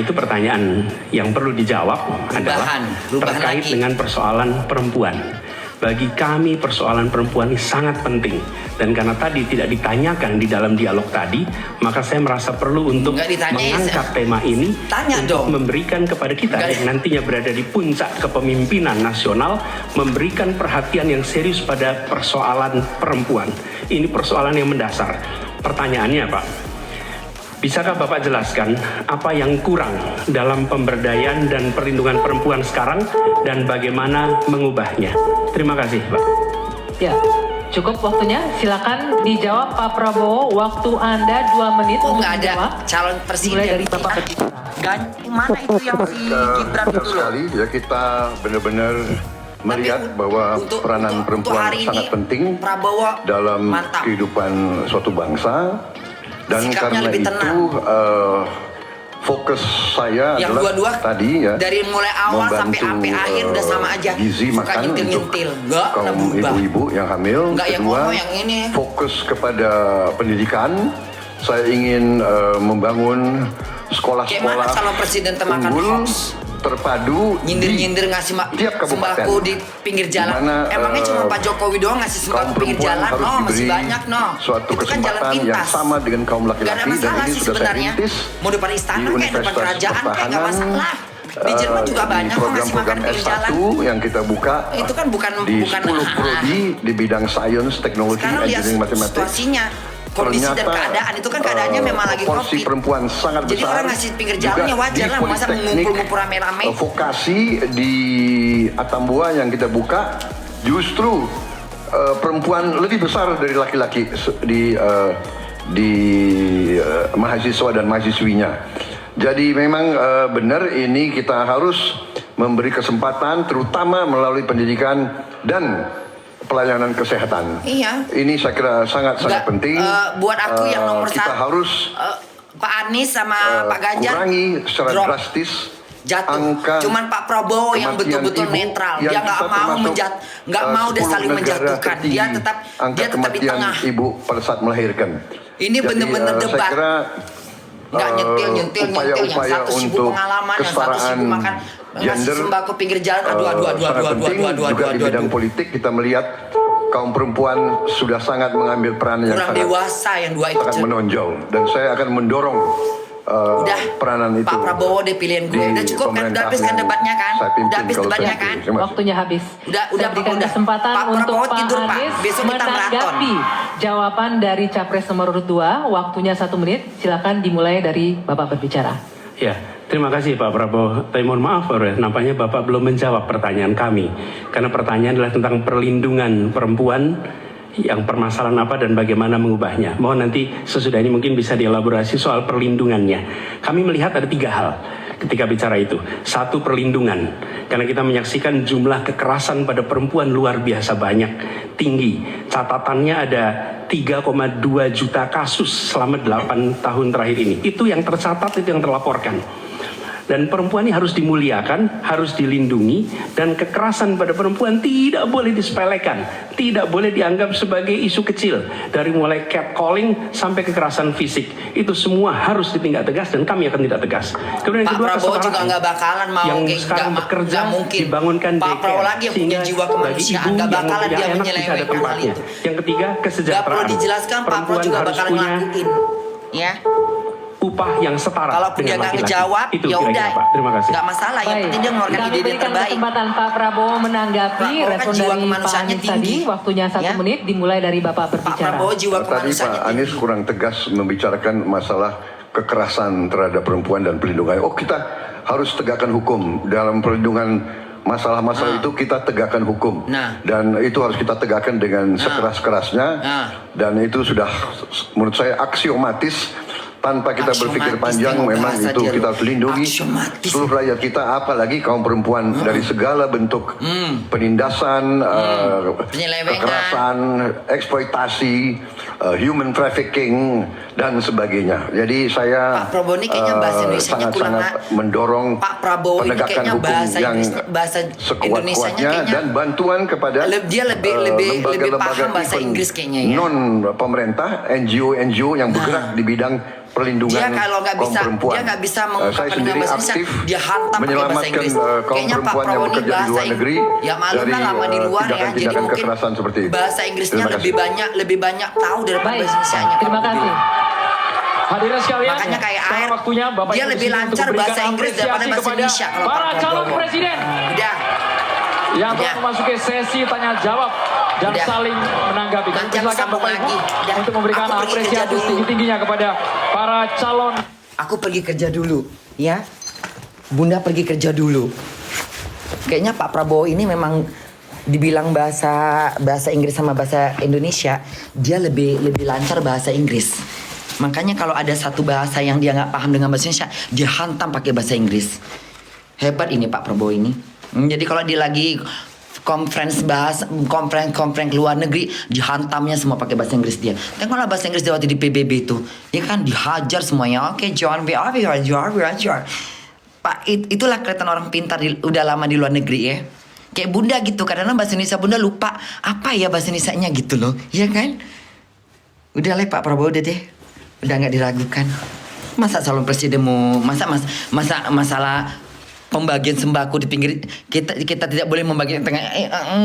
itu pertanyaan yang perlu dijawab adalah terkait dengan persoalan perempuan. Bagi kami persoalan perempuan ini sangat penting. Dan karena tadi tidak ditanyakan di dalam dialog tadi, maka saya merasa perlu untuk mengangkat tema ini untuk memberikan kepada kita yang nantinya berada di puncak kepemimpinan nasional, memberikan perhatian yang serius pada persoalan perempuan. Ini persoalan yang mendasar. Pertanyaannya, Pak, bisakah Bapak jelaskan apa yang kurang dalam pemberdayaan dan perlindungan perempuan sekarang dan bagaimana mengubahnya? Terima kasih, Pak. Ya, cukup waktunya. Silakan dijawab Pak Prabowo. Waktu Anda 2 menit untuk menjawab. Calon presiden mulai dari Bapak berbicara. Mana itu yang si Gibran Benar sekali ya, kita benar-benar melihat bahwa peranan perempuan sangat penting dalam kehidupan suatu bangsa. Dan karena itu fokus saya adalah tadi ya, dari mulai awal sampai akhir udah sama aja, gizi makan untuk kaum ibu-ibu yang hamil. Kedua, fokus kepada pendidikan. Saya ingin membangun sekolah-sekolah unggul terpadu nyindir ngasih sembako di pinggir jalan. Emangnya cuma Pak Jokowi doang ngasih sembako pinggir jalan? Masih banyak suatu itu kan jalan kesempatan yang pintas. sama dengan kaum laki-laki, Gak ada masalah dan ini sih sudah saya sebenarnya. rintis Mau depan istana di kayak depan kerajaan kayak gak masalah. Di Jerman juga banyak kok ngasih makan pinggir jalan. yang kita buka itu kan bukan di 10 prodi di bidang sains, teknologi, engineering, matematik. Situasinya, kondisi dan keadaan itu kan keadaannya memang lagi porsi COVID. Perempuan sangat Jadi besar. orang ngasih pinggir jalannya wajar lah, masa mengumpul-ngumpul rame-rame. Vokasi di Atambua yang kita buka justru perempuan lebih besar dari laki-laki di mahasiswa dan mahasiswinya. Jadi memang benar ini kita harus memberi kesempatan terutama melalui pendidikan dan pelayanan kesehatan. Iya. Ini saya kira sangat penting. Buat aku yang nomor kita satu, harus Pak Anies sama Pak Ganjar kurangi secara drop, drastis jatuh. angka Cuman Pak Prabowo yang betul-betul netral. Dia nggak mau dia saling menjatuhkan. Dia tetap di tengah. Ibu pada saat melahirkan. Ini benar-benar debat. Saya kira nggak nyentil yang satu sibuk pengalaman, yang satu sibuk makan ngasih sembako pinggir jalan. Aduh. Juga di bidang politik kita melihat kaum perempuan sudah sangat mengambil peran yang kurang dewasa yang dua itu sangat menonjol, dan saya akan mendorong peranan itu. Pak Prabowo deh pilihan gue. Udah cukup kan? Udah habis kan debatnya kan? Udah habis debatnya kan? Waktunya habis. Udah berikan kesempatan Pak untuk Prabowo Pak tidur, Pak. Anies Besok kita maraton. menanggapi jawaban dari Capres nomor 2. Waktunya 1 menit. Silakan dimulai dari Bapak berbicara. Ya, terima kasih Pak Prabowo. Tapi mohon maaf, nampaknya Bapak belum menjawab pertanyaan kami. Karena pertanyaan adalah tentang perlindungan perempuan, yang permasalahan apa dan bagaimana mengubahnya. Mohon nanti sesudah ini mungkin bisa dielaborasi soal perlindungannya. Kami melihat ada 3 hal ketika bicara itu. 1, perlindungan. Karena kita menyaksikan jumlah kekerasan pada perempuan luar biasa banyak, tinggi. Catatannya ada 3,2 juta kasus selama 8 tahun terakhir ini. Itu yang tercatat, itu yang terlaporkan. Dan perempuan ini harus dimuliakan, harus dilindungi, dan kekerasan pada perempuan tidak boleh disepelekan, tidak boleh dianggap sebagai isu kecil. Dari mulai catcalling sampai kekerasan fisik, itu semua harus ditindak tegas dan kami akan tidak tegas. Kemudian yang kedua, Prabowo juga nggak bakalan mau yang sekarang bekerja dibangunkan Pak Prabowo lagi yang punya jiwa kemanusiaan, nggak bakalan dia menyelewengkan hal itu. Yang ketiga, kesejahteraan. Nggak perlu dijelaskan, Pak Prabowo juga bakalan ngelakuin, ya. Upah yang setara kalau dia nggak ngejawab, ya udah, terima kasih. Nggak masalah. Yang penting dia mengeluarkan ide yang terbaik. Kesempatan Pak Prabowo menanggapi respon dari Pak Anies tadi. Waktunya 1 menit, dimulai dari Bapak berbicara. Pak Prabowo jiwa kemanusiaannya Pak Anies kurang tegas membicarakan masalah kekerasan terhadap perempuan dan perlindungan. Oh, kita harus tegakkan hukum dalam perlindungan. Masalah-masalah itu kita tegakkan hukum, dan itu harus kita tegakkan dengan sekeras-kerasnya, dan itu sudah menurut saya aksiomatis. Tanpa kita berpikir panjang, memang itu kita harus lindungi seluruh rakyat kita, apalagi kaum perempuan dari segala bentuk penindasan, kekerasan, eksploitasi, human trafficking, dan sebagainya. Jadi saya Pak Prabowo ini kayaknya bahasa Indonesianya sangat mendorong Pak Prabowo ini penegakan kayaknya hukum yang bahasa sekuat-kuatnya dan bantuan kepada dia lebih paham bahasa Inggris kayaknya ya. Non pemerintah, NGO yang bergerak di bidang perlindungan dia kalau nggak kaum bisa, perempuan. dia nggak bisa Saya mengungkapkan dengan sendiri bahasa Indonesia, aktif dia hantam pakai bahasa menyelamatkan Inggris. kaum Kayaknya Pak perempuan yang Prabowo ini bekerja di bahasa luar negeri ya maklum dari lah lama di luar ya, jadi tindakan-tindakan mungkin kekerasan seperti itu. bahasa Inggrisnya Terima kasih. lebih banyak tahu daripada Baik, bahasa Indonesia. terima kasih. Hadirin sekalian, Makanya kayak sekarang air, waktunya Bapak dia Ibu lebih di sini lancar untuk memberikan bahasa Inggris daripada apresiasi bahasa kepada Indonesia kalau para Pak calon Prabowo. presiden Udah, yang telah Udah. memasuki sesi tanya jawab dan Udah. saling menanggapi. Nanti aku Silakan sambung Bapak Ibu lagi. Udah. untuk memberikan Aku pergi kerja apresiasi dulu. setinggi-tingginya kepada para calon. aku pergi kerja dulu, ya. Bunda pergi kerja dulu. Kayaknya Pak Prabowo ini memang dibilang bahasa Inggris sama bahasa Indonesia, dia lebih lancar bahasa Inggris. Makanya kalau ada satu bahasa yang dia nggak paham dengan bahasa Indonesia, dia hantam pakai bahasa Inggris. Hebat ini Pak Prabowo ini. Jadi kalau dia lagi conference luar negeri, dihantamnya semua pakai bahasa Inggris dia. Tengoklah bahasa Inggris dia waktu di PBB itu, ya kan dihajar semuanya. Oke, John B. Pak, itulah kelihatan orang pintar udah lama di luar negeri ya. Kayak Bunda gitu, kadang-kadang bahasa Indonesia Bunda lupa apa ya bahasa Indonesianya gitu loh, ya kan? Udah lah Pak Prabowo udah deh, udah nggak diragukan. Masa calon presiden mau masalah pembagian sembako di pinggir kita tidak boleh membagi tengah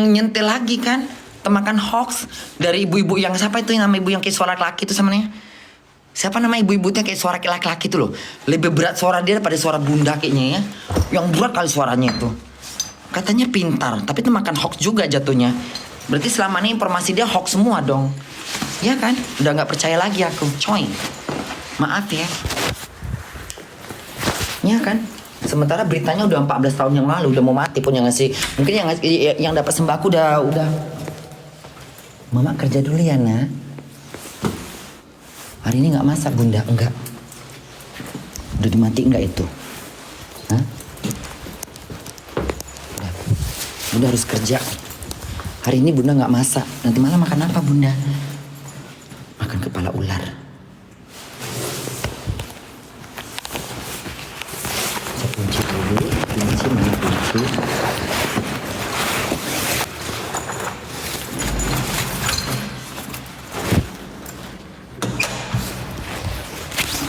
nyentil lagi kan? Temakan hoax dari ibu-ibu yang siapa itu yang nama ibu yang kayak suara laki itu sebenarnya? Siapa nama ibu-ibunya kayak suara laki-laki itu loh. Lebih berat suara dia daripada suara Bunda kayaknya ya. Yang berat kali suaranya itu. Katanya pintar, tapi itu makan hoax juga jatuhnya. Berarti selama ini informasi dia hoax semua dong. Iya kan? Udah gak percaya lagi aku, coy. Maaf ya. Iya kan? Sementara beritanya udah 14 tahun yang lalu, udah mau mati pun yang ngasih. Mungkin yang dapat sembako udah. Mama kerja dulu ya, nak. Hari ini nggak masak Bunda, enggak. Udah dimatiin nggak itu? Hah? Udah. Bunda harus kerja. Hari ini Bunda nggak masak. Nanti malam makan apa Bunda? Makan kepala ular. Saya kunci dulu. Kunci mana kunci?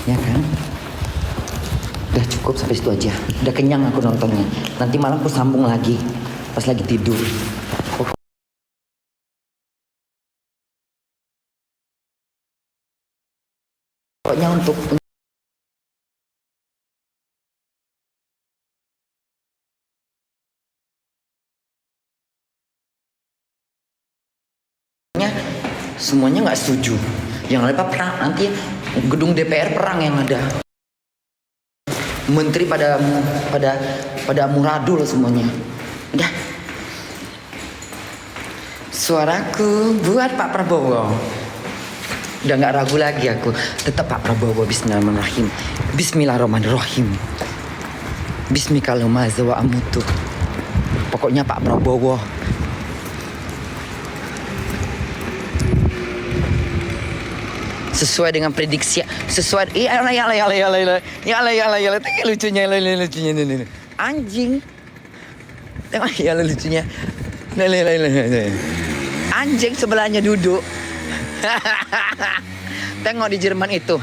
Ya kan? Udah cukup sampai situ aja. Udah kenyang aku nontonnya. Nanti malam aku sambung lagi pas lagi tidur. Pokoknya untuk semuanya nggak setuju. Yang ada perang nanti gedung DPR perang yang ada. Menteri pada muradul semuanya. Udah. Suaraku buat Pak Prabowo. Udah nggak ragu lagi aku. Tetap Pak Prabowo. Bismillahirrahmanirrahim. Bismillahirrahmanirrahim. Bismillahirrahmanirrahim wa amutu. Pokoknya Pak Prabowo. Sesuai dengan prediksi, sesuai ya lucunya ini anjing, tengok ya lucunya, anjing sebelahnya duduk. Tengok di Jerman itu,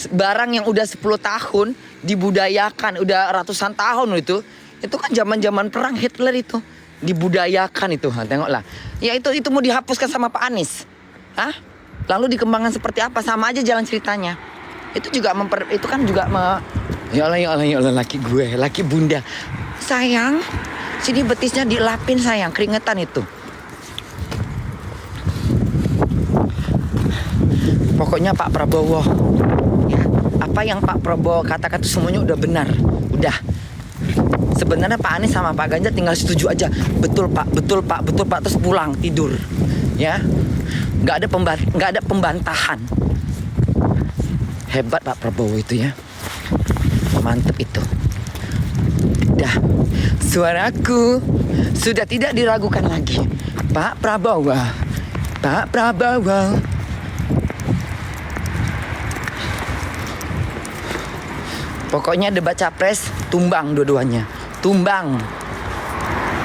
barang yang udah 10 tahun dibudayakan, udah ratusan tahun itu kan zaman perang Hitler itu dibudayakan itu, tengoklah. Ya itu mau dihapuskan sama Pak Anies, Lalu dikembangkan seperti apa, sama aja jalan ceritanya. Itu juga itu kan juga ya Allah laki gue, laki Bunda. Sayang, sini betisnya dilapin sayang, keringetan itu. Pokoknya Pak Prabowo, ya, apa yang Pak Prabowo katakan itu semuanya udah benar, udah. Sebenarnya Pak Anies sama Pak Ganjar tinggal setuju aja. Betul Pak, terus pulang tidur, ya. Nggak ada pembantahan. Hebat Pak Prabowo itu ya. Mantep itu. Dah, suaraku sudah tidak diragukan lagi. Pak Prabowo. Pokoknya debat capres tumbang dua-duanya. Tumbang.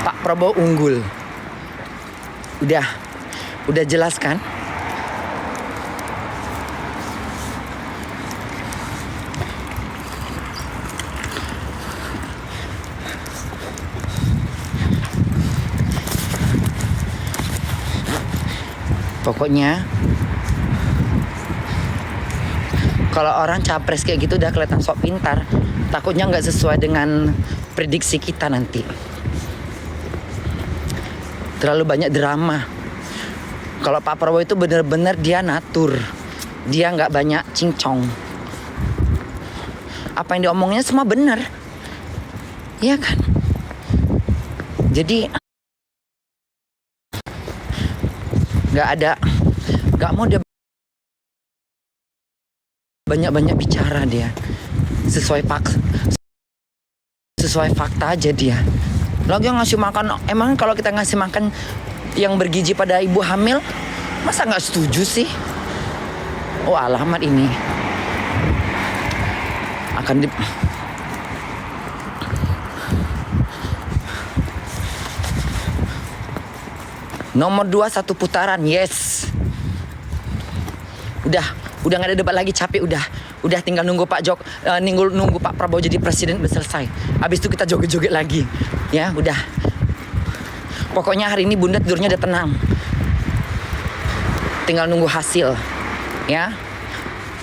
Pak Prabowo unggul. Udah jelas kan? Pokoknya kalau orang capres kayak gitu udah kelihatan sok pintar, takutnya nggak sesuai dengan prediksi kita nanti. Terlalu banyak drama. Kalau Pak Prabowo itu benar-benar dia natur, dia nggak banyak cincong. Apa yang diomongnya semua benar, iya kan? Jadi nggak mau dia banyak bicara dia, sesuai fakta aja dia. Lagi ngasih makan, emang kalau kita ngasih makan yang bergizi pada ibu hamil, masa nggak setuju sih? Oh, alamat ini akan nomor 2 1 putaran, yes. Udah nggak ada debat lagi, capek udah tinggal nunggu nunggu Pak Prabowo jadi presiden, udah selesai. Habis itu kita joget-joget lagi, ya udah. Pokoknya hari ini Bunda tidurnya udah tenang, tinggal nunggu hasil, ya.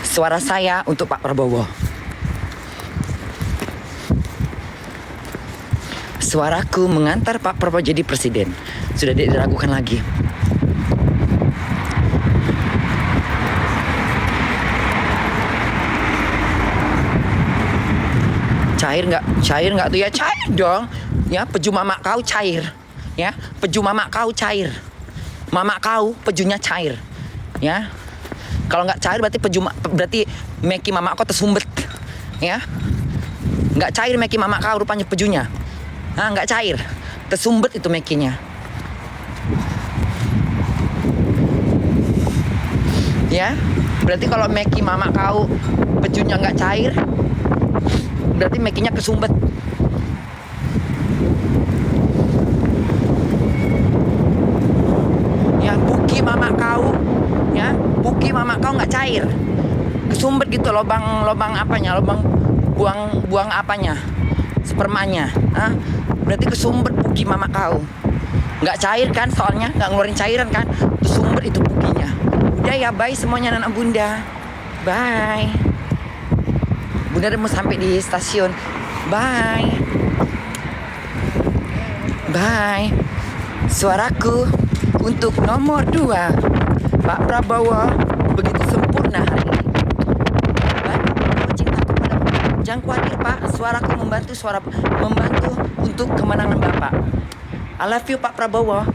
Suara saya untuk Pak Prabowo, suaraku mengantar Pak Prabowo jadi presiden. Sudah tidak diragukan lagi. Cair nggak tuh ya? Cair dong. Ya, peju mamak kau cair. Ya, peju mamak kau cair. Mamak kau pejunya cair. Ya. Kalau nggak cair berarti meki mamak kau tersumbat. Ya. Nggak cair meki mamak kau rupanya pejunya. Nah, nggak cair. Tersumbat itu mekinya. Ya. Berarti kalau meki mamak kau pejunya nggak cair, berarti mekinya kesumbat. Ya, buki mama kau, ya, buki mama kau nggak cair, kesumbat gitu, lubang apanya, lubang buang apanya, spermanya, berarti kesumbat buki mama kau, nggak cair kan, soalnya nggak ngeluarin cairan kan, kesumbat itu bukinya. Udah ya, bye semuanya anak bunda, bye. Bunda udah mau sampai di stasiun. Bye. Bye. Suaraku untuk nomor 2 Pak Prabowo begitu sempurna hari ini. Baik, cinta kepada Bapak. Jangan khawatir Pak, suaraku membantu untuk kemenangan Bapak. I love you Pak Prabowo.